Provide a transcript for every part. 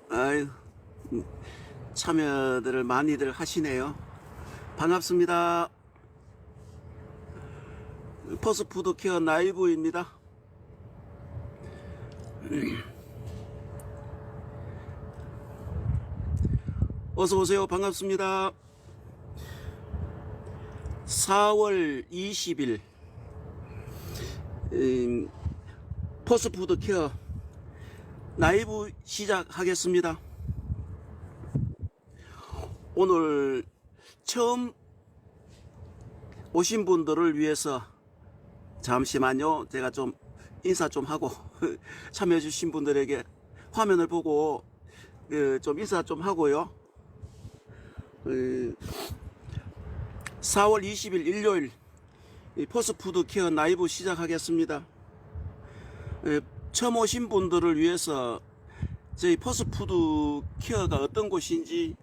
아유, 참여들을 많이들 하시네요. 반갑습니다. 퍼스푸드케어 라이브입니다. 어서오세요. 반갑습니다. 4월 20일 퍼스푸드케어 라이브 시작하겠습니다. 오늘 처음 오신 분들을 위해서 잠시만요. 제가 좀 인사 좀 하고 참여해 주신 분들에게 화면을 보고 좀 인사 좀 하고요. 4월 20일 일요일 퍼스푸드 케어 라이브 시작하겠습니다. 처음 오신 분들을 위해서 저희 퍼스푸드 케어가 어떤 곳인지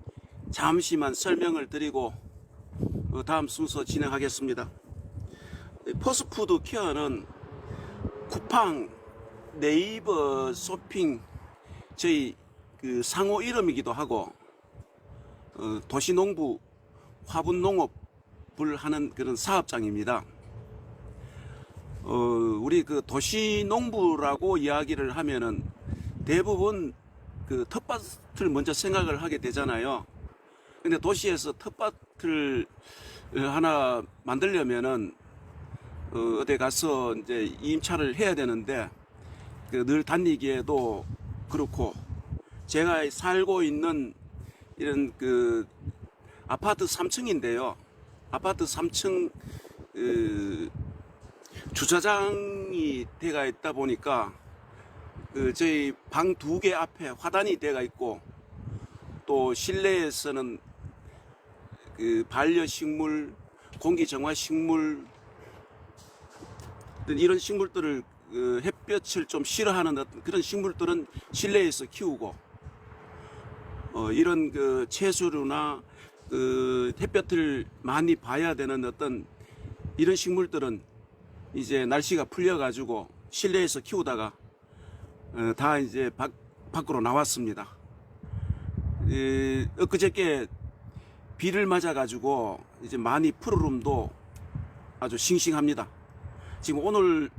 잠시만 설명을 드리고 다음 순서 진행하겠습니다. 퍼스푸드 케어는 쿠팡, 네이버 쇼핑 저희 상호 이름이기도 하고 도시농부 화분농업을 하는 그런 사업장입니다. 우리 도시농부라고 이야기를 하면은 대부분 텃밭을 먼저 생각을 하게 되잖아요. 근데 도시에서 텃밭을 하나 만들려면은 어디 가서 이제 임차를 해야 되는데 늘 다니기에도 그렇고, 제가 살고 있는 이런 아파트 3층인데요. 아파트 3층 주차장이 되어 있다 보니까 저희 방 2개 앞에 화단이 되어 있고, 또 실내에서는 반려식물, 공기정화식물 이런 식물들을 햇볕을 좀 싫어하는 그런 식물들은 실내에서 키우고, 이런 채소류나 햇볕을 많이 봐야 되는 어떤 이런 식물들은 이제 날씨가 풀려 가지고 실내에서 키우다가 다 이제 밖으로 나왔습니다. 엊그저께 비를 맞아 가지고 이제 많이 푸르름도 아주 싱싱합니다. 지금 오늘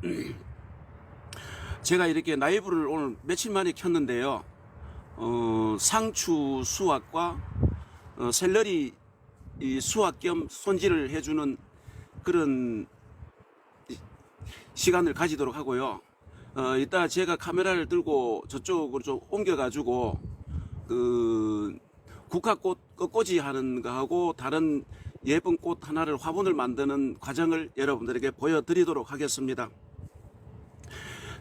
제가 이렇게 라이브를 오늘 며칠 만에 켰는데요. 상추 수확과 샐러리 수확 겸 손질을 해주는 그런 시간을 가지도록 하고요. 이따 제가 카메라를 들고 저쪽으로 좀 옮겨가지고 국화꽃 꺾꽂이 하는 거하고 다른 예쁜 꽃 하나를 화분을 만드는 과정을 여러분들에게 보여드리도록 하겠습니다.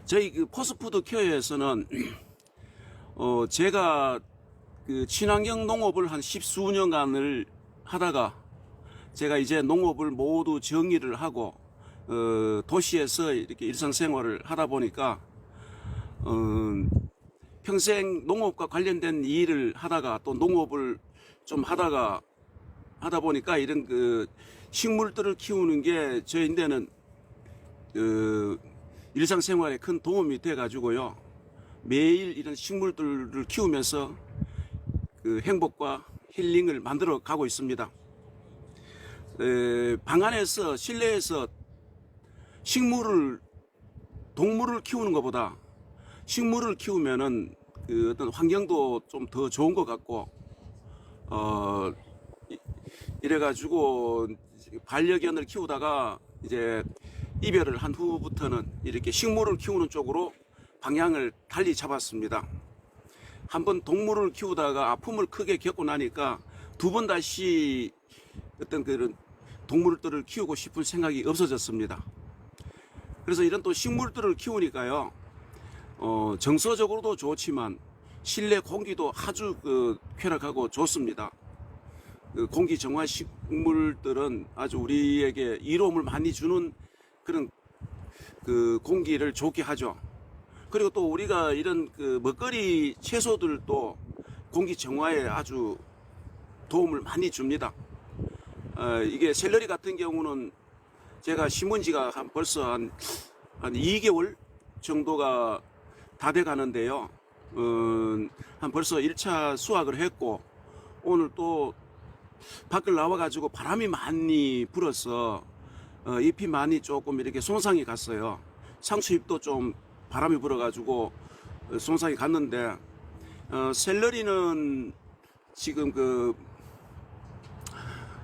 저희 퍼스푸드 케어에서는 제가 친환경 농업을 한 10수년간을 하다가 제가 이제 농업을 모두 정리를 하고 도시에서 이렇게 일상생활을 하다 보니까 평생 농업과 관련된 일을 하다가 또 농업을 좀 하다 보니까 이런 식물들을 키우는 게 저희한테는 일상생활에 큰 도움이 돼 가지고요. 매일 이런 식물들을 키우면서 행복과 힐링을 만들어 가고 있습니다. 방 안에서 실내에서 동물을 키우는 것보다 식물을 키우면은 어떤 환경도 좀 더 좋은 것 같고, 이래가지고 반려견을 키우다가 이제 이별을 한 후부터는 이렇게 식물을 키우는 쪽으로 방향을 달리 잡았습니다. 한번 동물을 키우다가 아픔을 크게 겪고 나니까 두 번 다시 어떤 그런 동물들을 키우고 싶은 생각이 없어졌습니다. 그래서 이런 또 식물들을 키우니까요, 정서적으로도 좋지만 실내 공기도 아주 쾌락하고 좋습니다. 공기 정화 식물들은 아주 우리에게 이로움을 많이 주는 그런 공기를 좋게 하죠. 그리고 또 우리가 이런 먹거리 채소들도 공기 정화에 아주 도움을 많이 줍니다. 이게 샐러리 같은 경우는 제가 심은 지가 벌써 한 2개월 정도가 다 돼 가는데요. 한 벌써 1차 수확을 했고, 오늘 또 밖을 나와가지고 바람이 많이 불어서 잎이 많이 조금 이렇게 손상이 갔어요. 상추잎도 좀 바람이 불어가지고 손상이 갔는데, 샐러리는 지금 그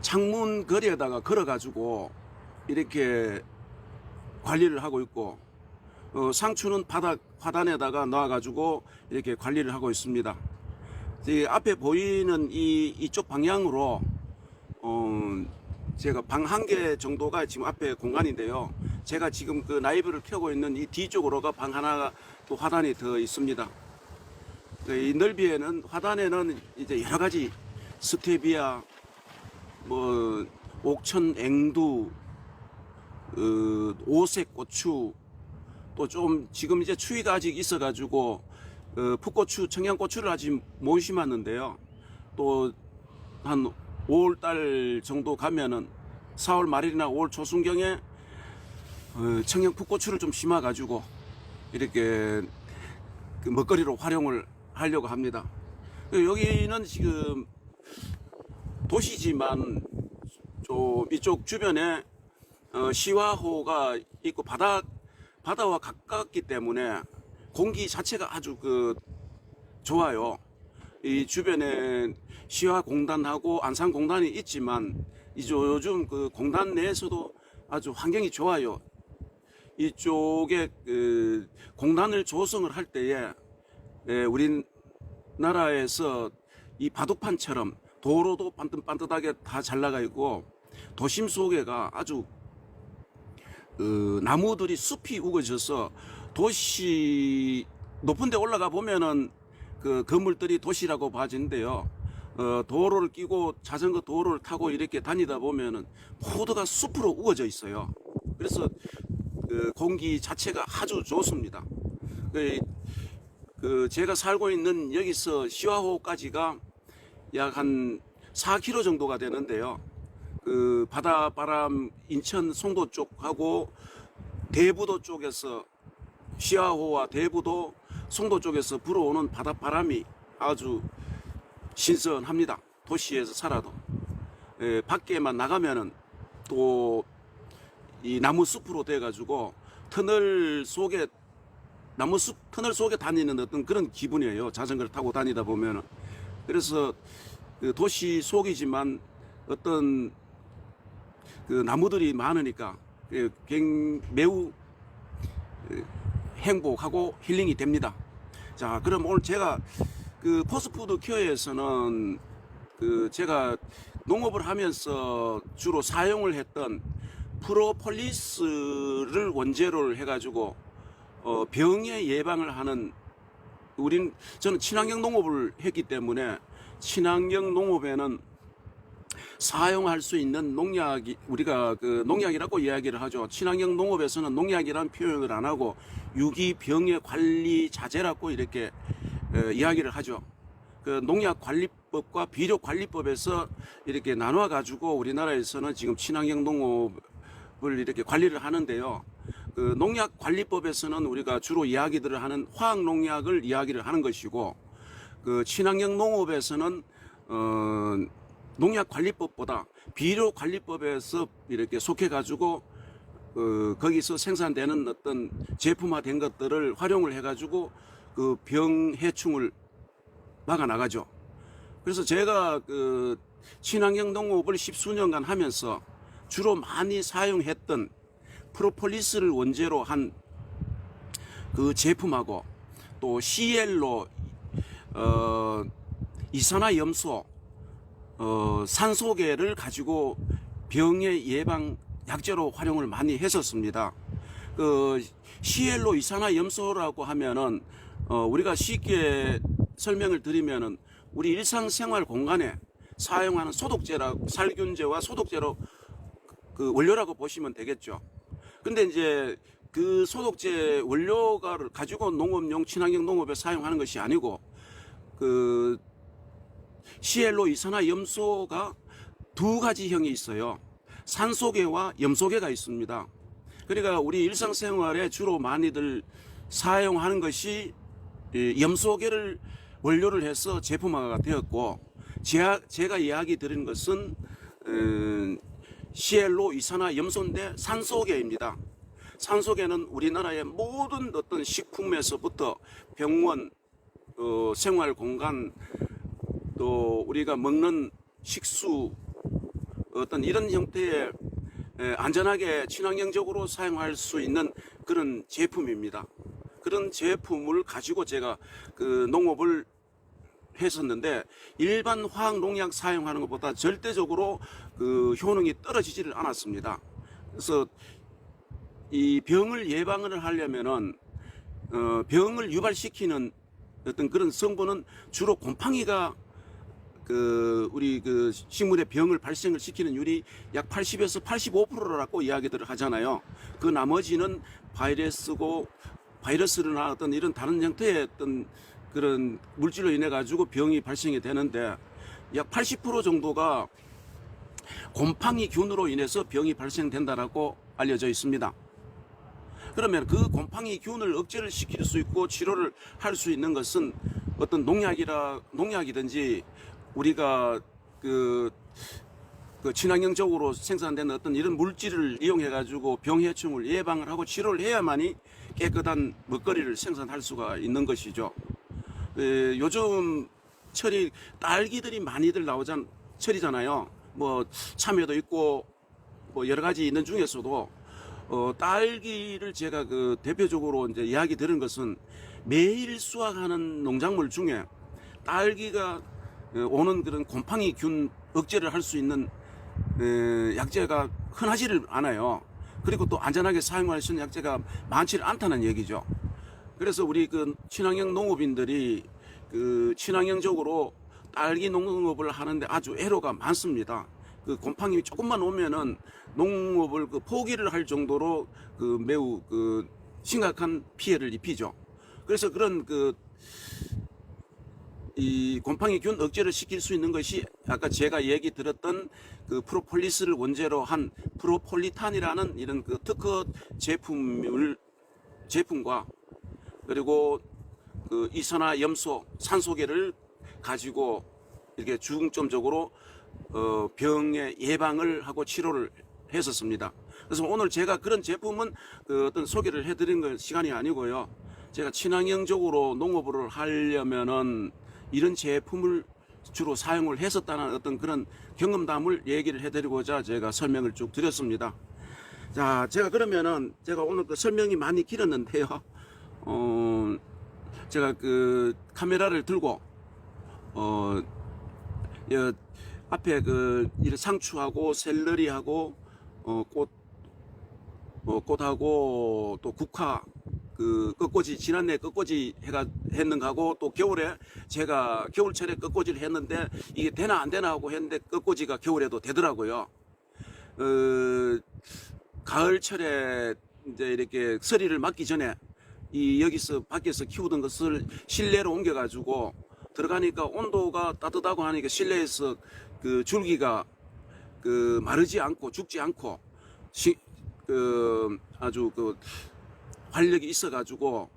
창문 거리에다가 걸어가지고 이렇게 관리를 하고 있고, 상추는 바닥 화단에다가 넣어가지고 이렇게 관리를 하고 있습니다. 이 앞에 보이는 이쪽 방향으로 제가 방 한 개 정도가 지금 앞에 공간인데요. 제가 지금 그 라이브를 켜고 있는 이 뒤쪽으로가 방 하나가 또 화단이 더 있습니다. 이 넓이에는 화단에는 이제 여러 가지 스테비아, 뭐 옥천 앵두, 오색 고추, 또 좀 지금 이제 추위가 아직 있어가지고 풋고추, 청양고추를 아직 못 심었는데요. 또 한 5월달 정도 가면은 4월 말일이나 5월 초순경에 청양 풋고추를 좀 심어가지고 이렇게 그 먹거리로 활용을 하려고 합니다. 여기는 지금 도시지만 좀 이쪽 주변에 시화호가 있고 바다와 가깝기 때문에 공기 자체가 아주 좋아요. 이 주변에 시화공단하고 안산공단이 있지만 요즘 그 공단 내에서도 아주 환경이 좋아요. 이쪽에 공단을 조성을 할 때에 우리나라에서 이 바둑판처럼 도로도 반듯반듯하게 다 잘 나가 있고, 도심 속에가 아주 나무들이 숲이 우거져서 도시 높은 데 올라가 보면은 그 건물들이 도시라고 봐지는데요. 도로를 끼고 자전거 도로를 타고 이렇게 다니다 보면은 모두가 숲으로 우거져 있어요. 그래서 공기 자체가 아주 좋습니다. 제가 살고 있는 여기서 시화호까지가 약 한 4km 정도가 되는데요. 바다바람 인천 송도 쪽하고 대부도 쪽에서, 시화호와 대부도 송도 쪽에서 불어오는 바닷바람이 아주 신선합니다. 도시에서 살아도. 밖에만 나가면은 또 이 나무 숲으로 돼 가지고 터널 속에 다니는 어떤 그런 기분이에요. 자전거를 타고 다니다 보면은. 그래서 도시 속이지만 어떤 나무들이 많으니까 매우 행복하고 힐링이 됩니다. 자, 그럼 오늘 제가 포스트푸드 큐어에서는 제가 농업을 하면서 주로 사용을 했던 프로폴리스를 원재료를 해가지고 병의 예방을 하는, 저는 친환경 농업을 했기 때문에 친환경 농업에는 사용할 수 있는 농약이, 우리가 농약이라고 이야기를 하죠. 친환경 농업에서는 농약이라는 표현을 안 하고 유기병의 관리 자재라고 이렇게 이야기를 하죠. 농약관리법과 비료관리법에서 이렇게 나눠 가지고 우리나라에서는 지금 친환경 농업을 이렇게 관리를 하는데요. 농약관리법에서는 우리가 주로 이야기들을 하는 화학농약을 이야기를 하는 것이고, 친환경 농업에서는 농약관리법보다 비료관리법에서 이렇게 속해 가지고 거기서 생산되는 어떤 제품화된 것들을 활용을 해 가지고 병해충을 막아 나가죠. 그래서 제가 친환경 농업을 10수년간 하면서 주로 많이 사용했던 프로폴리스를 원재로 한 제품하고, 또 CL로 이산화염소, 산소계를 가지고 병의 예방 약재로 활용을 많이 했었습니다. CL로 이산화염소라고 하면은 우리가 쉽게 설명을 드리면은 우리 일상생활 공간에 사용하는 살균제와 소독제로 원료라고 보시면 되겠죠. 근데 이제 소독제 원료가 가지고 농업용 친환경 농업에 사용하는 것이 아니고, CL로 이산화염소가 두 가지 형이 있어요. 산소계와 염소계가 있습니다. 그러니까 우리 일상생활에 주로 많이들 사용하는 것이 이 염소계를 원료를 해서 제품화가 되었고, 제가 이야기 드리는 것은 시엘로 이산화 염소인데 산소계입니다. 산소계는 우리나라의 모든 어떤 식품에서부터 병원, 생활 공간, 또 우리가 먹는 식수, 어떤 이런 형태의 안전하게 친환경적으로 사용할 수 있는 그런 제품입니다. 그런 제품을 가지고 제가 그 농업을 했었는데, 일반 화학 농약 사용하는 것보다 절대적으로 그 효능이 떨어지지를 않았습니다. 그래서 이 병을 예방을 하려면은 병을 유발시키는 어떤 그런 성분은 주로 곰팡이가 우리 식물의 병을 발생을 시키는 율이 약 80에서 85%라고 이야기들을 하잖아요. 그 나머지는 바이러스나 어떤 이런 다른 형태의 어떤 그런 물질로 인해 가지고 병이 발생이 되는데, 약 80% 정도가 곰팡이 균으로 인해서 병이 발생된다라고 알려져 있습니다. 그러면 그 곰팡이 균을 억제를 시킬 수 있고 치료를 할 수 있는 것은 어떤 농약이든지 우리가 친환경적으로 생산되는 어떤 이런 물질을 이용해 가지고 병해충을 예방을 하고 치료를 해야만이 깨끗한 먹거리를 생산할 수가 있는 것이죠. 요즘 철이 딸기들이 많이들 철이잖아요. 뭐 참외도 있고 뭐 여러 가지 있는 중에서도 딸기를 제가 대표적으로 이제 이야기 들은 것은, 매일 수확하는 농작물 중에 딸기가 오는 그런 곰팡이 균 억제를 할 수 있는 약재가 흔하지를 않아요. 그리고 또 안전하게 사용할 수 있는 약재가 많지를 않다는 얘기죠. 그래서 우리 친환경 농업인들이 친환경적으로 딸기 농업을 하는데 아주 애로가 많습니다. 곰팡이 조금만 오면은 농업을 포기를 할 정도로 매우 심각한 피해를 입히죠. 그래서 그런 이 곰팡이균 억제를 시킬 수 있는 것이 아까 제가 얘기 들었던 프로폴리스를 원재로 한 프로폴리탄이라는 이런 특허 제품과, 그리고 이산화 염소, 산소계를 가지고 이렇게 중점적으로 병의 예방을 하고 치료를 했었습니다. 그래서 오늘 제가 그런 제품은 어떤 소개를 해드린 건 시간이 아니고요. 제가 친환경적으로 농업을 하려면은 이런 제품을 주로 사용을 했었다는 어떤 그런 경험담을 얘기를 해드리고자 제가 설명을 쭉 드렸습니다. 자, 제가 그러면은 제가 오늘 설명이 많이 길었는데요. 제가 카메라를 들고 앞에 이런 상추하고 샐러리하고 꽃하고 또 국화 꺾꽂이 지난해 꺾꽂이 했는가하고, 또 겨울에 제가 겨울철에 꺾꽂이를 했는데 이게 되나 안 되나 하고 했는데 꺾꽂이가 겨울에도 되더라고요. 가을철에 이제 이렇게 서리를 맞기 전에 여기서 밖에서 키우던 것을 실내로 옮겨가지고 들어가니까 온도가 따뜻하고 하니까 실내에서 줄기가 마르지 않고 죽지 않고 아주 활력이 있어가지고,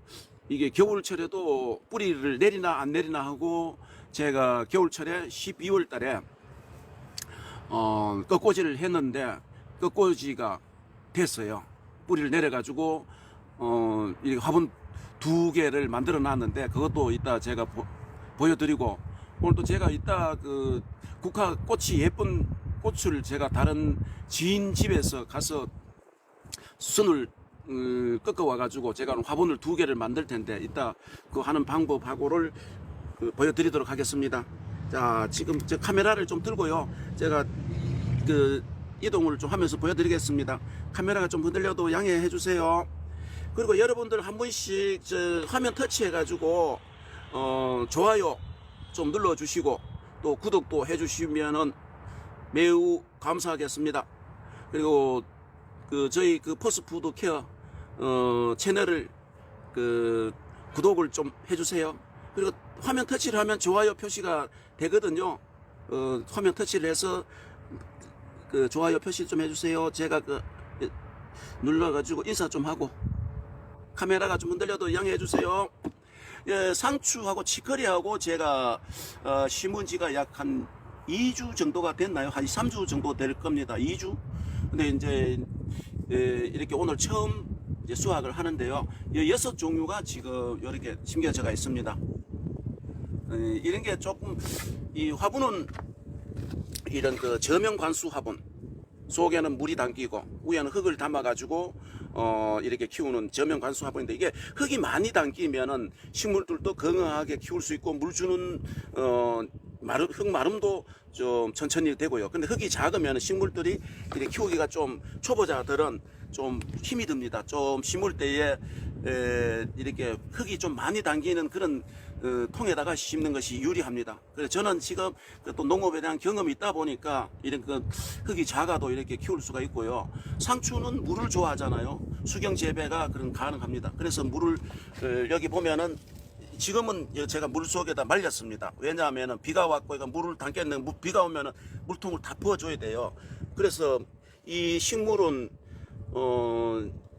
이게 겨울철에도 뿌리를 내리나 안 내리나 하고, 제가 겨울철에 12월 달에 꺾꽂이를 했는데 꺾꽂이가 됐어요. 뿌리를 내려가지고 이 화분 2개를 만들어 놨는데, 그것도 이따 제가 보여드리고, 오늘 또 제가 이따 국화 꽃이 예쁜 꽃을 제가 다른 지인 집에서 가서 순을 꺾어 와가지고 제가 화분을 2개를 만들 텐데, 이따 하는 방법하고를 보여드리도록 하겠습니다. 자, 지금 저 카메라를 좀 들고요. 제가 이동을 좀 하면서 보여드리겠습니다. 카메라가 좀 흔들려도 양해해 주세요. 그리고 여러분들 한 번씩 화면 터치해가지고 좋아요 좀 눌러주시고, 또 구독도 해주시면은 매우 감사하겠습니다. 그리고 저희 포스푸드 케어 채널을 구독을 좀 해주세요. 그리고 화면 터치를 하면 좋아요 표시가 되거든요. 화면 터치를 해서 좋아요 표시 좀 해주세요. 제가 눌러가지고 인사 좀 하고, 카메라가 좀 흔들려도 양해해 주세요. 예, 상추하고 치커리하고 제가 심은 지가 약 한 2주 정도가 됐나요? 한 3주 정도 될 겁니다. 2주? 근데 이제 이렇게 오늘 처음 이제 수확을 하는데요. 6종류가 지금 이렇게 심겨져가 있습니다. 이런 게 조금 이 화분은 이런 그 저명 관수 화분 속에는 물이 담기고 위에는 흙을 담아 가지고 이렇게 키우는 저명 관수 화분인데, 이게 흙이 많이 담기면은 식물들도 건강하게 키울 수 있고 물 주는 흙 마름도 좀 천천히 되고요. 근데 흙이 작으면 식물들이 이렇게 키우기가 좀 초보자들은 좀 힘이 듭니다. 좀 심을 때에 이렇게 흙이 좀 많이 담기는 그런 통에다가 심는 것이 유리합니다. 그래서 저는 지금 또 농업에 대한 경험이 있다 보니까 이런 그 흙이 작아도 이렇게 키울 수가 있고요. 상추는 물을 좋아하잖아요. 수경 재배가 그런 가능합니다. 그래서 물을 여기 보면은 지금은 제가 물 속에다 말렸습니다. 왜냐하면 비가 왔고 이거 물을 담겠는, 비가 오면은 물통을 다 부어줘야 돼요. 그래서 이 식물은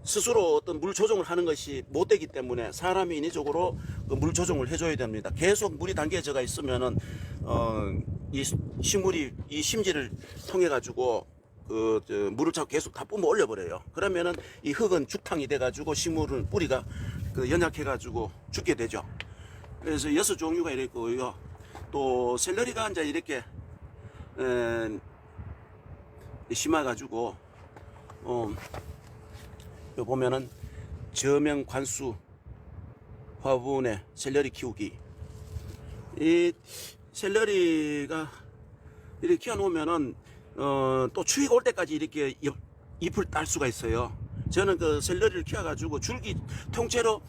스스로 어떤 물 조정을 하는 것이 못 되기 때문에 사람이 인위적으로 물 조정을 해줘야 됩니다. 계속 물이 담겨져 있으면은 이 식물이 이 심지를 통해 가지고 물을 자꾸 계속 다 뿜어 올려버려요. 그러면은 이 흙은 죽탕이 돼가지고 식물은 뿌리가 연약해가지고 죽게 되죠. 그래서 6종류가 이렇게 있고요. 또 샐러리가 이제 이렇게 심어가지고 요 보면은 저명 관수 화분에 샐러리 키우기. 이 샐러리가 이렇게 키워놓으면은 또 추위가 올 때까지 이렇게 잎을 딸 수가 있어요. 저는 그 샐러리를 키워가지고 줄기 통째로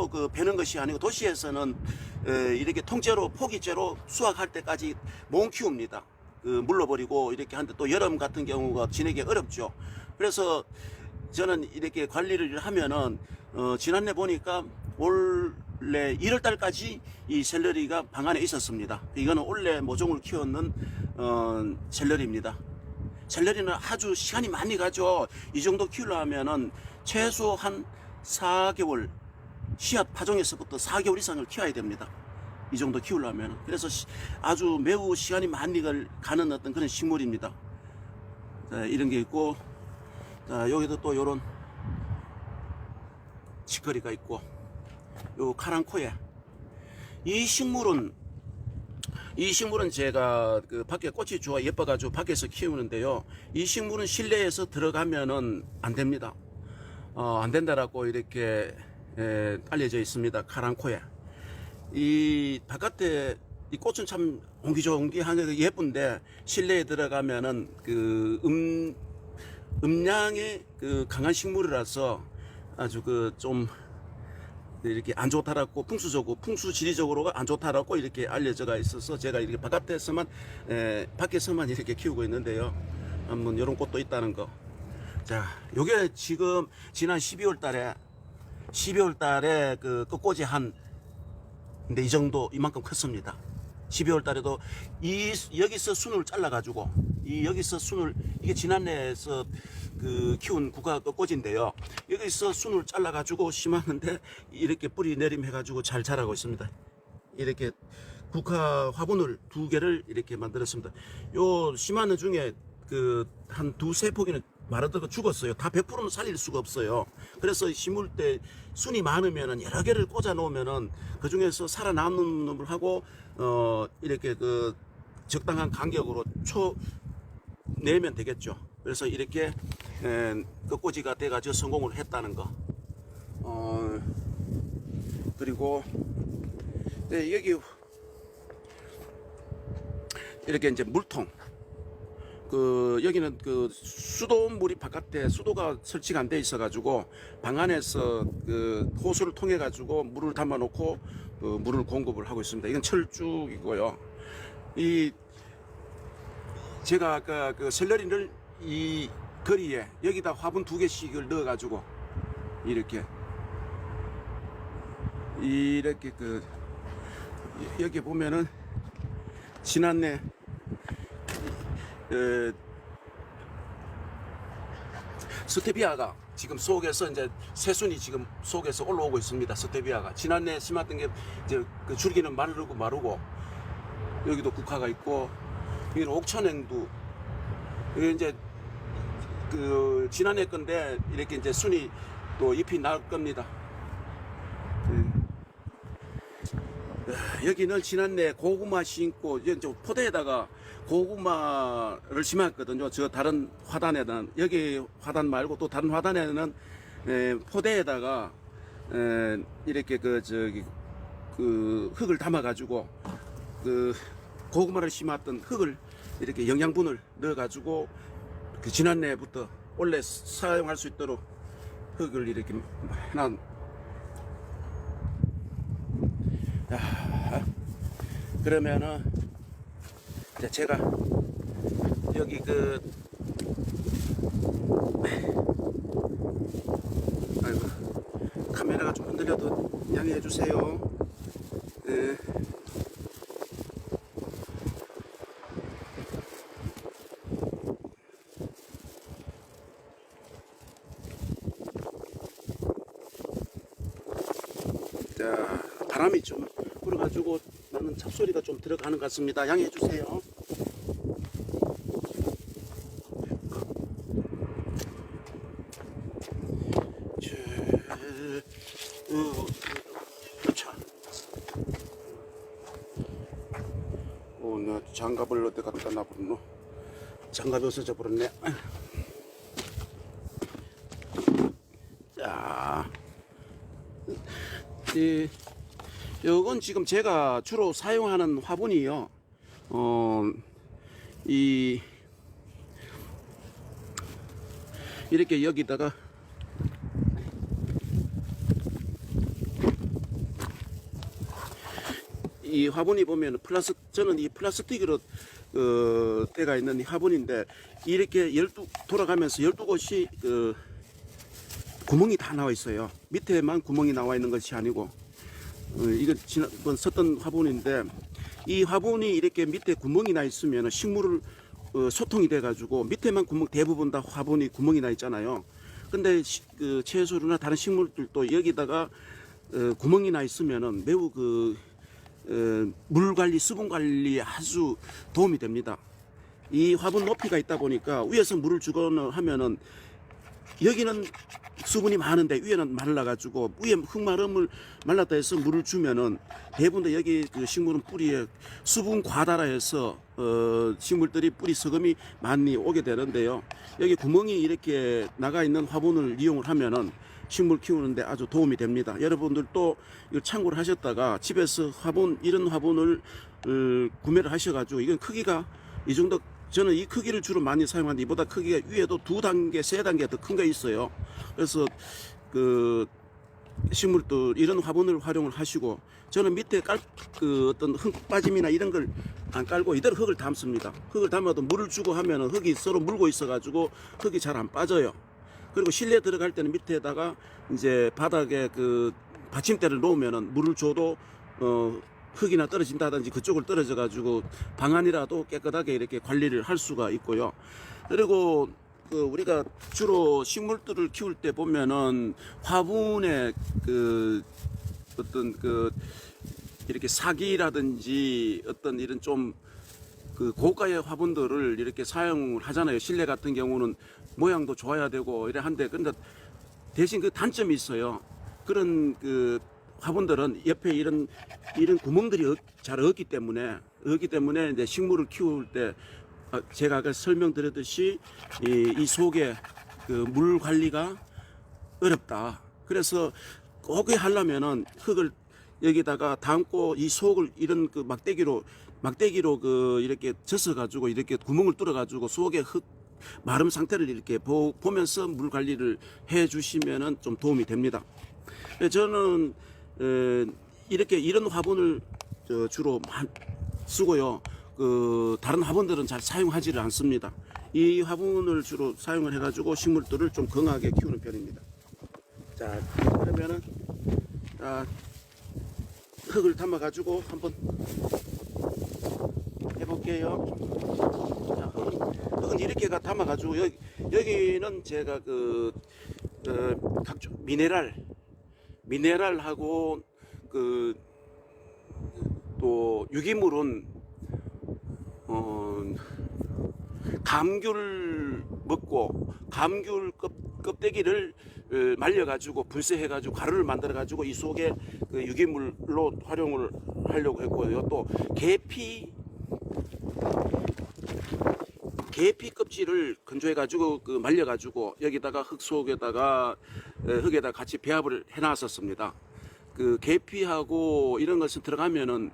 그 베는 것이 아니고 도시에서는 이렇게 통째로 포기째로 수확할 때까지 못 키웁니다. 물러버리고 이렇게 하는데 또 여름 같은 경우가 지내기 어렵죠. 그래서 저는 이렇게 관리를 하면은 지난해 보니까 원래 1월 달까지 이 샐러리가 방 안에 있었습니다. 이거는 원래 모종을 키웠는 샐러리입니다. 샐러리는 아주 시간이 많이 가죠. 이 정도 키우려면은 최소 한 4개월, 씨앗 파종에서부터 4개월 이상을 키워야 됩니다. 이 정도 키우려면. 그래서 아주 매우 시간이 많이 가는 어떤 그런 식물입니다. 자, 이런 게 있고, 자, 여기도 또 요런 치커리가 있고, 요 카랑코에. 이 식물은 제가 그 밖에 꽃이 좋아 예뻐가지고 밖에서 키우는데요. 이 식물은 실내에서 들어가면은 안 됩니다. 안 된다라고 이렇게 알려져 있습니다. 카랑코에. 이 바깥에 이 꽃은 참 옹기종기하게 예쁜데 실내에 들어가면은 그 음양의 그 강한 식물이라서 아주 좀 이렇게 안 좋다라고 풍수지리적으로가 안 좋다라고 이렇게 알려져가 있어서 제가 이렇게 밖에서만 이렇게 키우고 있는데요. 한번 이런 꽃도 있다는 거. 자, 요게 지금 지난 12월 달에 그 꽃꽂이 근데 이 정도 이만큼 컸습니다. 12월 달에도 여기서 순을 잘라가지고 여기서 순을 이게 지난해에서 키운 국화 꽃인데요. 여기서 순을 잘라가지고 심었는데 이렇게 뿌리 내림해가지고 잘 자라고 있습니다. 이렇게 국화 화분을 2개를 이렇게 만들었습니다. 요 심하는 중에 한 2-3포기는 마르다가 죽었어요. 다 100%는 살릴 수가 없어요. 그래서 심을 때 순이 많으면은 여러 개를 꽂아 놓으면은 그 중에서 살아남는 놈을 하고 이렇게 적당한 간격으로 내면 되겠죠. 그래서 이렇게 꽃꽂이가 돼가지고 성공을 했다는 거. 그리고 여기 이렇게 이제 물통. 여기는 수도물이 바깥에 수도가 설치가 안 돼 있어 가지고 방 안에서 호수를 통해 가지고 물을 담아 놓고 물을 공급을 하고 있습니다. 이건 철쭉이고요. 제가 아까 샐러리를 이 거리에 여기다 화분 2개씩을 넣어 가지고 이렇게 여기 보면은 지난해 스테비아가 지금 속에서 이제 새순이 지금 속에서 올라오고 있습니다. 스테비아가 지난해 심었던 게 이제 그 줄기는 마르고 여기도 국화가 있고 여기는 옥천행도 이게 이제 그 지난해 건데 이렇게 이제 순이 또 잎이 날 겁니다. 여기는 지난해 고구마 심고 이제 포대에다가 고구마를 심었거든요. 저 다른 화단에는 여기 화단 말고 또 다른 화단에는 포대에다가 이렇게 그 흙을 담아 가지고 그 고구마를 심었던 흙을 이렇게 영양분을 넣어 가지고 그 지난해부터 원래 사용할 수 있도록 흙을 이렇게 해놨. 그러면은 이제 제가 여기 그 아이고 카메라가 좀 흔들려도 양해해 주세요. 네. 자, 바람이 좀 불어가지고 나는 잡소리가 좀 들어가는 것 같습니다. 양해해 주세요. 나 장갑을 어디 갖다 놔버렸노? 장갑이 없어져 버렸네. 자, 요건 지금 제가 주로 사용하는 화분이요. 이렇게 여기다가 이 화분이 보면 저는 이 플라스틱으로 때가 있는 이 화분인데 이렇게 돌아가면서 12곳이 구멍이 다 나와 있어요. 밑에만 구멍이 나와 있는 것이 아니고 이거 지난번 썼던 화분인데 이 화분이 이렇게 밑에 구멍이 나 있으면 식물을 소통이 돼 가지고 밑에만 대부분 다 화분이 구멍이 나 있잖아요. 근데 그 채소류나 다른 식물들도 여기다가 구멍이 나 있으면은 매우 물 관리, 수분 관리에 아주 도움이 됩니다. 이 화분 높이가 있다 보니까 위에서 물을 주거나 하면은 여기는 수분이 많은데 위에는 말라가지고 위에 흙마름을 말랐다 해서 물을 주면은 대부분 여기 그 식물은 뿌리에 수분 과다라 해서 식물들이 뿌리 썩음이 많이 오게 되는데요. 여기 구멍이 이렇게 나가 있는 화분을 이용을 하면은 식물 키우는데 아주 도움이 됩니다. 여러분들도 이걸 참고를 하셨다가 집에서 이런 화분을 구매를 하셔가지고 이건 크기가 이 정도, 저는 이 크기를 주로 많이 사용하는데 이보다 크기가 위에도 2단계, 3단계 더 큰 게 있어요. 그래서 그 식물도 이런 화분을 활용을 하시고, 저는 밑에 어떤 흙 빠짐이나 이런 걸 안 깔고 이대로 흙을 담습니다. 흙을 담아도 물을 주고 하면은 흙이 서로 물고 있어가지고 흙이 잘 안 빠져요. 그리고 실내 들어갈 때는 밑에다가 이제 바닥에 그 받침대를 놓으면은 물을 줘도 흙이나 떨어진다든지 그쪽을 떨어져 가지고 방안이라도 깨끗하게 이렇게 관리를 할 수가 있고요. 그리고 우리가 주로 식물들을 키울 때 보면은 화분에 어떤 이렇게 사기라든지 어떤 이런 좀 고가의 화분들을 이렇게 사용을 하잖아요. 실내 같은 경우는 모양도 좋아야 되고 이래 한데, 근데 대신 단점이 있어요. 그런 화분들은 옆에 이런 구멍들이 잘 없기 때문에 이제 식물을 키울 때 제가 아까 설명드렸듯이 이 속에 물 관리가 어렵다. 그래서 꼭 하려면은 흙을 여기다가 담고 이 속을 이런 막대기로 이렇게 젖어 가지고 이렇게 구멍을 뚫어 가지고 속에 흙 마름 상태를 이렇게 보면서 물 관리를 해 주시면은 좀 도움이 됩니다. 저는 이런 화분을 주로 쓰고요. 다른 화분들은 잘 사용하지를 않습니다. 이 화분을 주로 사용을 해가지고 식물들을 좀 건강하게 키우는 편입니다. 자, 그러면은 흙을 담아가지고 한번 해볼게요. 자, 흙은 이렇게가 담아가지고 여기는 제가 각종 미네랄하고 그 또 유기물은 감귤 먹고 감귤 껍데기를 말려가지고 불쇠해가지고 가루를 만들어가지고 이 속에 그 유기물로 활용을 하려고 했고요. 또 계피 껍질을 건조해가지고 그 말려가지고 여기다가 흙에다가 같이 배합을 해놨었습니다. 그 계피하고 이런 것을 들어가면은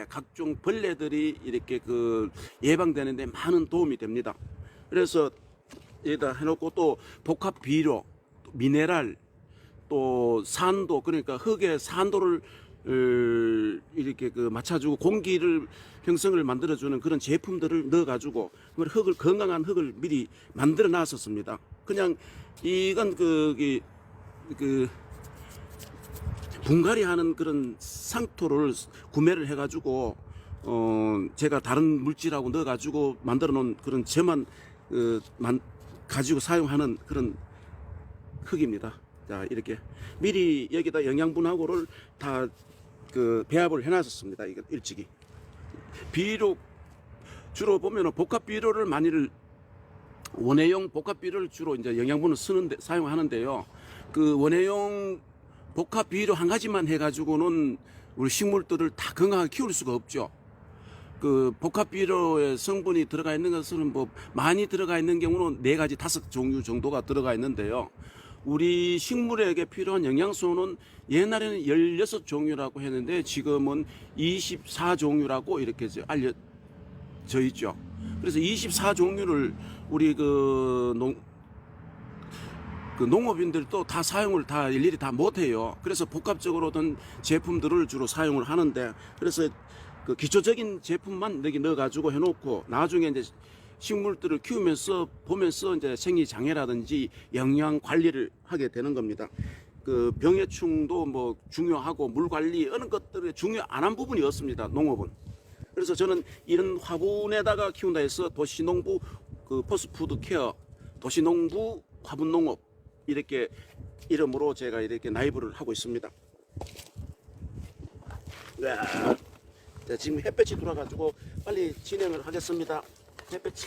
각종 벌레들이 이렇게 그 예방되는데 많은 도움이 됩니다. 그래서 여기다 해놓고 또 복합 비료, 미네랄, 또 산도, 그러니까 흙의 산도를 이렇게 그 맞춰주고 공기를 형성을 만들어주는 그런 제품들을 넣어가지고 건강한 흙을 미리 만들어 놨었습니다. 그냥 이건 분갈이 하는 그런 상토를 구매를 해가지고 제가 다른 물질하고 넣어가지고 만들어 놓은 그런 저만 가지고 사용하는 그런 흙입니다. 자, 이렇게 미리 여기다 영양분하고를 다 그 배합을 해놨었습니다. 이거 일찍이. 비료 주로 보면은 복합 비료를 원해용 복합 비료를 주로 이제 영양분을 사용하는데요. 그 원해용 복합 비료 한 가지만 해가지고는 우리 식물들을 다 건강하게 키울 수가 없죠. 그 복합 비료의 성분이 들어가 있는 것은 뭐 많이 들어가 있는 경우는 4가지 5종류 정도가 들어가 있는데요. 우리 식물에게 필요한 영양소는 옛날에는 16종류라고 했는데 지금은 24종류라고 이렇게 알려져 있죠. 그래서 24종류를 우리 농업인들도 다 사용을 일일이 다 못해요. 그래서 복합적으로 된 제품들을 주로 사용을 하는데, 그래서 그 기초적인 제품만 여기 넣어가지고 해놓고 나중에 이제 식물들을 키우면서 보면서 이제 생리장애라든지 영양 관리를 하게 되는 겁니다. 그 병해충도 뭐 중요하고 물 관리 어느 것들이 중요 안 한 부분이 없습니다. 농업은. 그래서 저는 이런 화분에다가 키운다 해서 도시농부 포스트푸드 케어, 도시농부 화분농업 이렇게 이름으로 제가 이렇게 나이브를 하고 있습니다. 자, 지금 햇볕이 돌아가지고 빨리 진행을 하겠습니다. 햇볕이.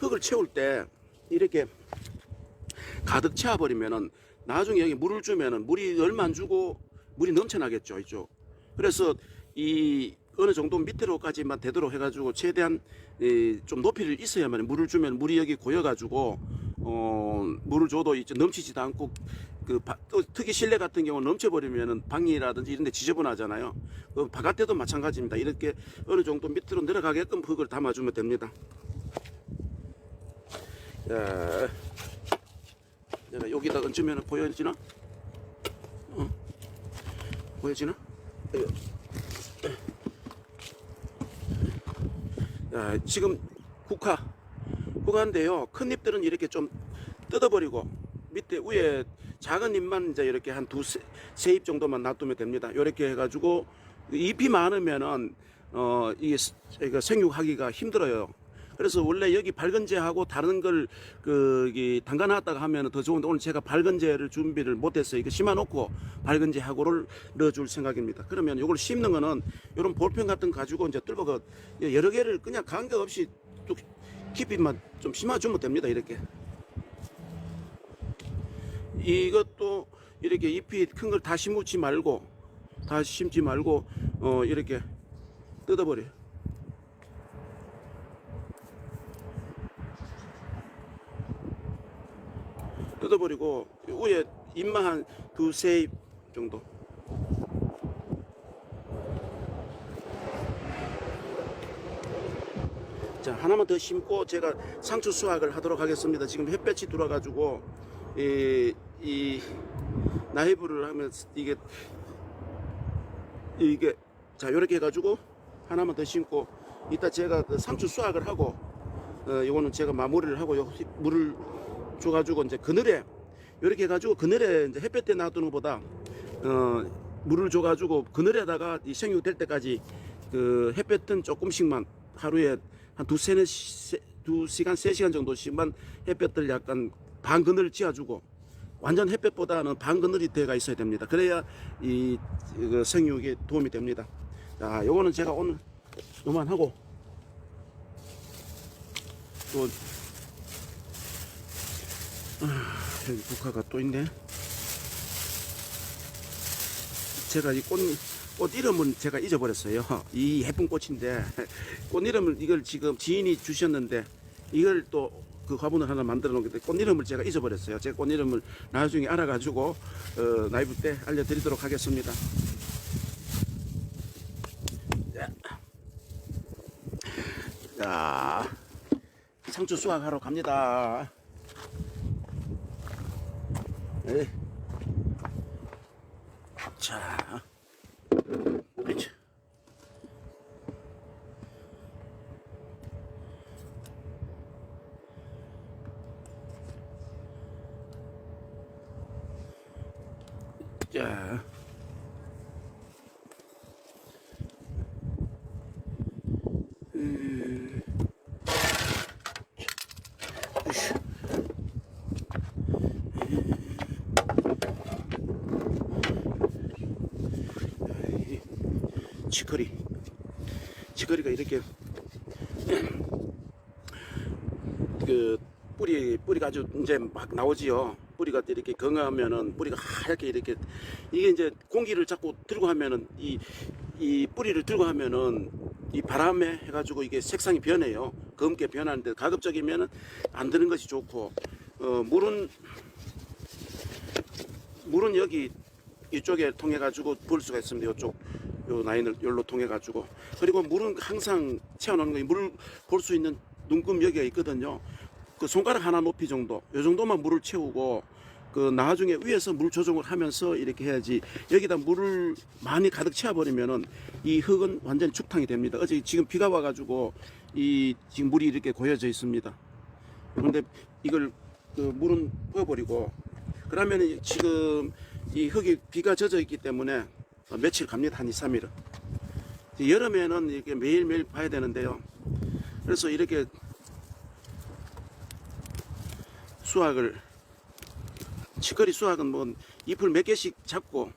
흙을 채울 때 이렇게 가득 채워버리면은 나중에 여기 물을 주면은 물이 얼마 안 주고 물이 넘쳐나겠죠, 이쪽. 그래서 이 어느 정도 밑으로까지만 되도록 해가지고 최대한 좀 높이를 있어야만 물을 주면 물이 여기 고여가지고 물을 줘도 이제 넘치지도 않고 또 특히 실내 같은 경우는 넘쳐버리면은 방이라든지 이런 데 지저분하잖아요. 바깥에도 마찬가지입니다. 이렇게 어느 정도 밑으로 내려가게끔 흙을 담아주면 됩니다. 자, 내가 여기다 얹으면 보여지나? 보여지나? 자, 지금 국화인데요. 큰 잎들은 이렇게 좀 뜯어버리고 밑에 위에 작은 잎만 이제 이렇게 한 세 잎 정도만 놔두면 됩니다. 이렇게 해가지고 잎이 많으면은 이게 생육하기가 힘들어요. 그래서 원래 여기 밝은재하고 다른 걸 담가놨다가 하면 더 좋은데 오늘 제가 밝은재를 준비를 못했어요. 이거 심어놓고 밝은재하고를 넣어줄 생각입니다. 그러면 이걸 심는 거는 이런 볼펜 같은 거 가지고 이제 뚫고 여러 개를 그냥 관계없이 쭉 깊이만 좀 심어주면 됩니다. 이렇게. 이것도 이렇게 잎이 큰 걸 다 심지 말고 이렇게 뜯어버려요. 뜯어버리고 위에 잎만 한 2-3잎 정도. 자, 하나만 더 심고 제가 상추 수확을 하도록 하겠습니다. 지금 햇볕이 들어와가지고 이 나이브를 하면 이게 자, 이렇게 해가지고 하나만 더 심고 이따 제가 상추 수확을 하고 이거는 제가 마무리를 하고 물을 줘가지고 이제 그늘에 이렇게 해가지고 그늘에 이제 햇볕에 놔두는 것보다 물을 줘가지고 그늘에다가 이 생육될 때까지 그 햇볕은 조금씩만 하루에 한 두 시간, 3시간 정도씩만 햇볕을 약간 반 그늘 쥐어주고 완전 햇볕보다는 반 그늘이 되어 있어야 됩니다. 그래야 이 생육에 도움이 됩니다. 자, 요거는 제가 오늘 요만 하고 또 여기 국화가 또 있네. 제가 이 꽃 이름은 제가 잊어버렸어요. 이 예쁜 꽃인데 꽃 이름을 이걸 지금 지인이 주셨는데 이걸 또 그 화분을 하나 만들어 놓은데 꽃 이름을 제가 잊어버렸어요. 제가 꽃 이름을 나중에 알아가지고 라이브 때 알려드리도록 하겠습니다. 자, 상추 수확하러 갑니다. 네. 자, 자, 치커리가 이렇게 그 뿌리가 아주 이제 막 나오지요. 뿌리가 이렇게 건강하면은 뿌리가 하얗게 이렇게 이게 이제 공기를 자꾸 들고 하면은 이 뿌리를 들고 하면은 이 바람에 해가지고 이게 색상이 변해요. 검게 변하는데 가급적이면은 안 드는 것이 좋고 물은 여기 이쪽에 통해 가지고 부을 수가 있습니다. 이쪽 요 라인을 열로 통해 가지고 그리고 물은 항상 채워놓는 거예요. 물 볼 수 있는 눈금 여기가 있거든요. 그 손가락 하나 높이 정도 요 정도만 물을 채우고 그 나중에 위에서 물 조정을 하면서 이렇게 해야지 여기다 물을 많이 가득 채워버리면은 이 흙은 완전히 죽탕이 됩니다. 어제 지금 비가 와가지고 이 지금 물이 이렇게 고여져 있습니다. 그런데 이걸 그 물은 부어버리고 그러면 지금 이 흙이 비가 젖어 있기 때문에 며칠 갑니다. 한 2, 3일은. 여름에는 이렇게 매일매일 봐야 되는데요. 그래서 이렇게 수확을 치커리 수확은 뭐 잎을 몇 개씩 잡고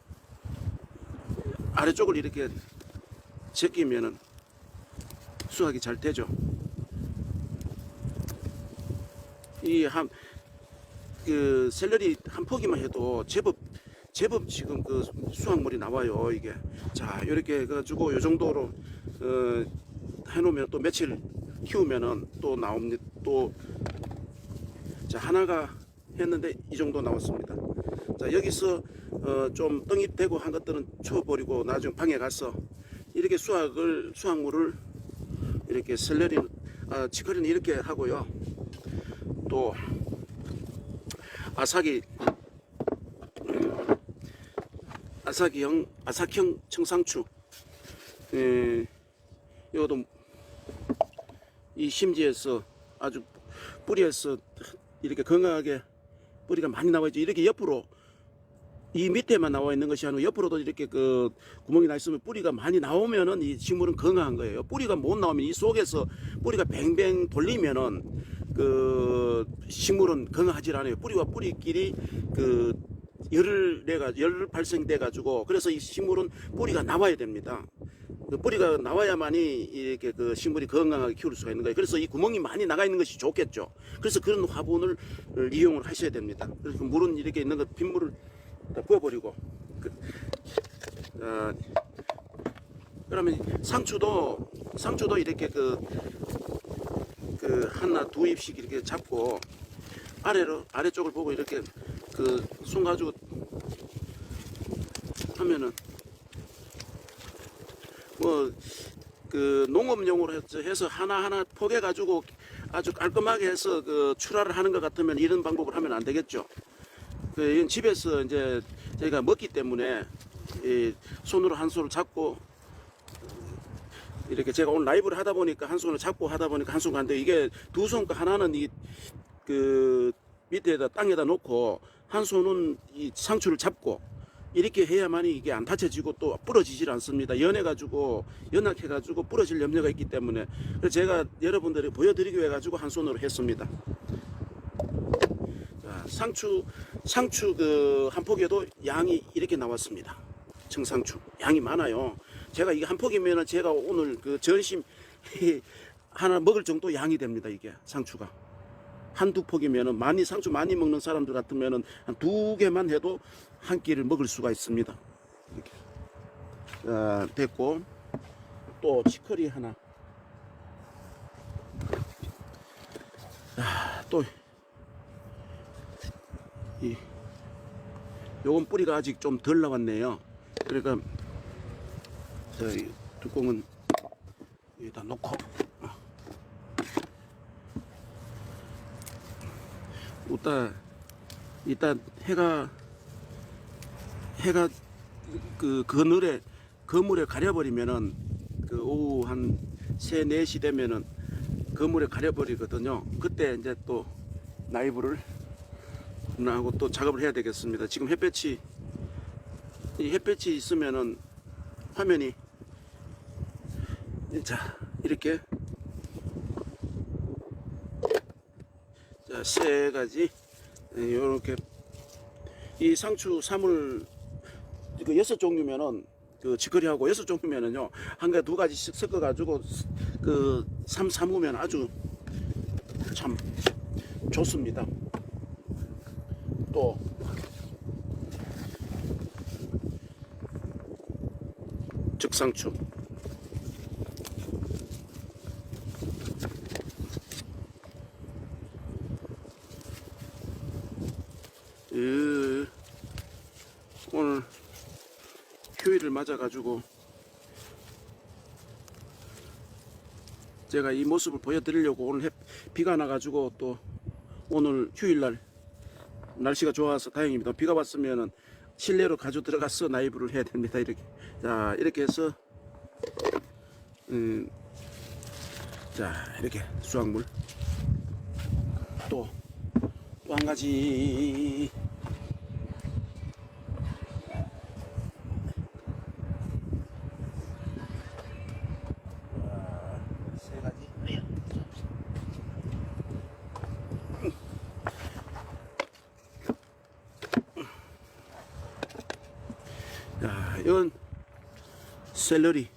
아래쪽을 이렇게 제끼면은 수확이 잘 되죠. 그 샐러리 한 포기만 해도 제법 지금 그 수확물이 나와요. 이게 자 이렇게 해가지고 요 정도로 해놓으면 또 며칠 키우면은 또 나옵니다. 또 자 하나가 했는데 이 정도 나왔습니다. 자 여기서 좀 떡잎되고 한 것들은 쳐버리고 나중에 방에 가서 이렇게 수확물을 이렇게 치커리는 이렇게 하고요. 또 아삭형 청상추 이것도 이 심지에서 아주 뿌리에서 이렇게 건강하게 뿌리가 많이 나와있죠. 이렇게 옆으로 이 밑에만 나와 있는 것이 아니고 옆으로도 이렇게 그 구멍이 나 있으면 뿌리가 많이 나오면은 이 식물은 건강한 거예요. 뿌리가 못 나오면 이 속에서 뿌리가 뱅뱅 돌리면은 그 식물은 건강하지 않아요. 뿌리와 뿌리끼리 그 열 발생돼 가지고 그래서 이 식물은 뿌리가 나와야 됩니다. 그 뿌리가 나와야만이 이렇게 그 식물이 건강하게 키울 수가 있는 거예요. 그래서 이 구멍이 많이 나가 있는 것이 좋겠죠. 그래서 그런 화분을 이용을 하셔야 됩니다. 그래서 물은 이렇게 있는 거 빗물을 다 부어버리고 그러면 상추도 이렇게 그 하나 두 잎씩 이렇게 잡고 아래쪽을 보고 이렇게 그 손 가지고 하면은 뭐 그 농업용으로 해서 하나하나 포개 가지고 아주 깔끔하게 해서 그 출하를 하는 것 같으면 이런 방법을 하면 안 되겠죠. 이건 집에서 이제 저희가 먹기 때문에 이 손으로 한 손을 잡고 이렇게 제가 오늘 라이브를 하다 보니까 한 손을 잡고 하다 보니까 한 손 간데 이게 두 손과 하나는 이 그 밑에다 땅에다 놓고 한 손은 이 상추를 잡고 이렇게 해야만이 이게 안 다쳐지고 또 부러지질 않습니다. 연약해가지고 부러질 염려가 있기 때문에. 그래서 제가 여러분들이 보여드리기 위해 가지고 한 손으로 했습니다. 자, 상추 그 한 폭에도 양이 이렇게 나왔습니다. 청상추 양이 많아요. 제가 이게 한 폭이면은 제가 오늘 그 전심 하나 먹을 정도 양이 됩니다. 이게 상추가 한두 폭이면은 상추 많이 먹는 사람들 같으면은 한 두 개만 해도 한 끼를 먹을 수가 있습니다. 이렇게 됐고, 또 치커리 하나. 또 요건 뿌리가 아직 좀 덜 나왔네요. 그러니까 이 뚜껑은 여기다 놓고 이따 해가 그 그물에 가려버리면은 그 오후 한 3, 4시 되면은 그물에 가려버리거든요. 그때 이제 또 나이브를 하고 또 작업을 해야 되겠습니다. 지금 햇볕이 있으면은 화면이 자 이렇게 자 3가지 이렇게 이 상추 사물 그 6종류면은 그 치커리하고 6종류면은요 한 가지 2가지씩 섞어 가지고 그 삶으면 아주 참 좋습니다. 또 적상추 오늘 휴일을 맞아 가지고 제가 이 모습을 보여드리려고 오늘 비가 나 가지고 또 오늘 휴일날 날씨가 좋아서 다행입니다. 비가 왔으면은 실내로 가져 들어가서 나이브를 해야 됩니다. 이렇게 해서 자 이렇게 수확물 또 한 가지 이건 샐러리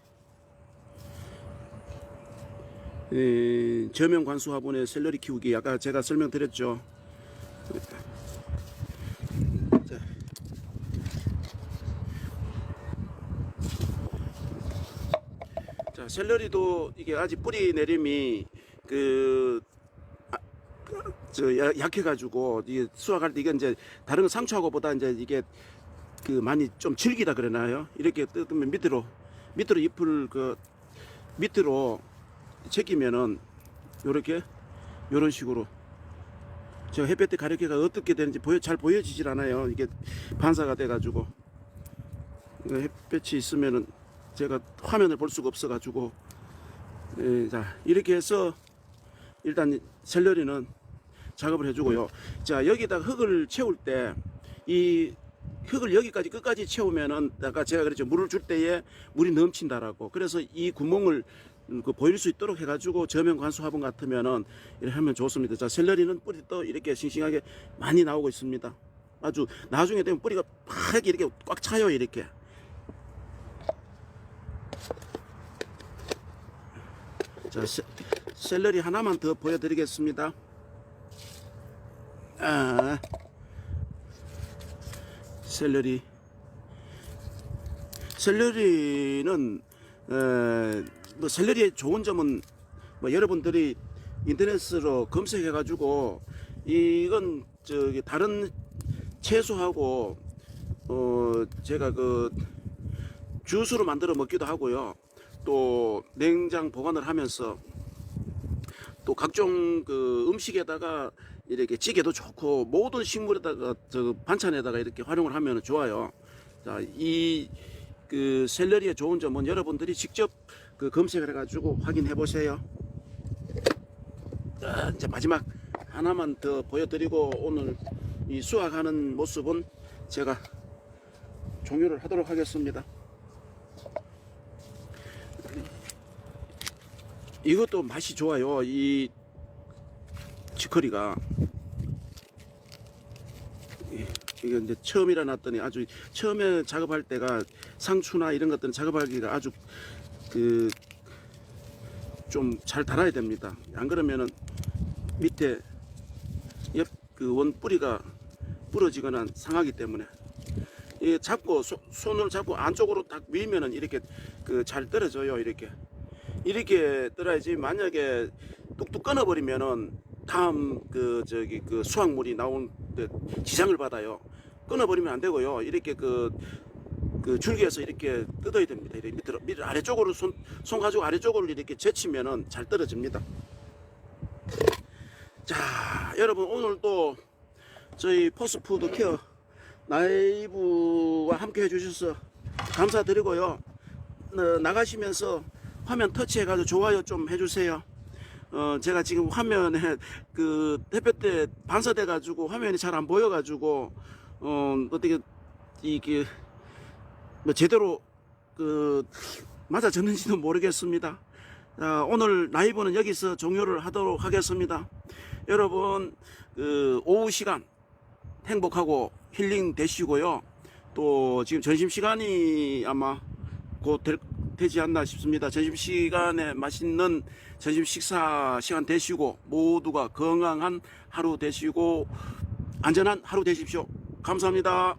저명 관수 화분에 샐러리 키우기 아까 제가 설명드렸죠. 자, 샐러리도 이게 아직 뿌리 내림이 약해가지고 이게 수확할 때 이게 이제 다른 상추하고보다 이제 이게 많이 좀 질기다 그러나요? 이렇게 뜯으면 밑으로 잎을 밑으로 제끼면은 요런 식으로 제가 햇볕에 가리개가 어떻게 되는지 잘 보여지질 않아요. 이게 반사가 돼가지고 햇볕이 있으면은 제가 화면을 볼 수가 없어가지고 자 이렇게 해서 일단 샐러리는 작업을 해주고요. 자 여기다가 흙을 채울 때 이 흙을 여기까지 끝까지 채우면은 아까 제가 그랬죠. 물을 줄 때에 물이 넘친다라고. 그래서 이 구멍을 보일 수 있도록 해가지고 저면 관수 화분 같으면은 이렇게 하면 좋습니다. 자 샐러리는 뿌리도 이렇게 싱싱하게 많이 나오고 있습니다. 아주 나중에 되면 뿌리가 파랗게 이렇게 꽉 차요. 이렇게. 자 샐러리 하나만 더 보여드리겠습니다. 샐러리는 뭐 샐러리의 좋은 점은 뭐 여러분들이 인터넷으로 검색해 가지고 이건 다른 채소하고 제가 주스로 만들어 먹기도 하고요. 또 냉장 보관을 하면서 또 각종 음식에다가 이렇게 찌개도 좋고 모든 식물에다가 반찬에다가 이렇게 활용을 하면 좋아요. 자, 이 샐러리의 좋은 점은 여러분들이 직접 검색을 해가지고 확인해 보세요. 자, 이제 마지막 하나만 더 보여드리고 오늘 이 수확하는 모습은 제가 종료를 하도록 하겠습니다. 이것도 맛이 좋아요. 이 치커리가 이게 이제 처음이라 놨더니 아주 처음에 작업할 때가 상추나 이런 것들은 작업하기가 아주 그 좀 잘 달아야 됩니다. 안 그러면은 밑에 옆 그 원 뿌리가 부러지거나 상하기 때문에 이 잡고 손으로 잡고 안쪽으로 딱 밀면은 이렇게 그 잘 떨어져요. 이렇게 떨어야지. 만약에 뚝뚝 끊어버리면은 다음 그 저기 그 수확물이 나오는데 지장을 받아요. 끊어버리면 안 되고요. 이렇게 그 줄기에서 이렇게 뜯어야 됩니다. 이렇게 밑으로 아래쪽으로 손 가지고 아래쪽으로 이렇게 제치면은 잘 떨어집니다. 자, 여러분 오늘 또 저희 포스푸드 케어 라이브와 함께 해주셔서 감사드리고요. 나가시면서 화면 터치해가지고 좋아요 좀 해주세요. 제가 지금 화면에 그 햇볕에 반사돼가지고 화면이 잘 안 보여가지고 어떻게 이게 뭐 제대로 그 맞아졌는지도 모르겠습니다. 오늘 라이브는 여기서 종료를 하도록 하겠습니다. 여러분 그 오후 시간 행복하고 힐링 되시고요. 또 지금 점심시간이 아마 곧 되지 않나 싶습니다. 점심시간에 맛있는 점심 식사 시간 되시고 모두가 건강한 하루 되시고 안전한 하루 되십시오. 감사합니다.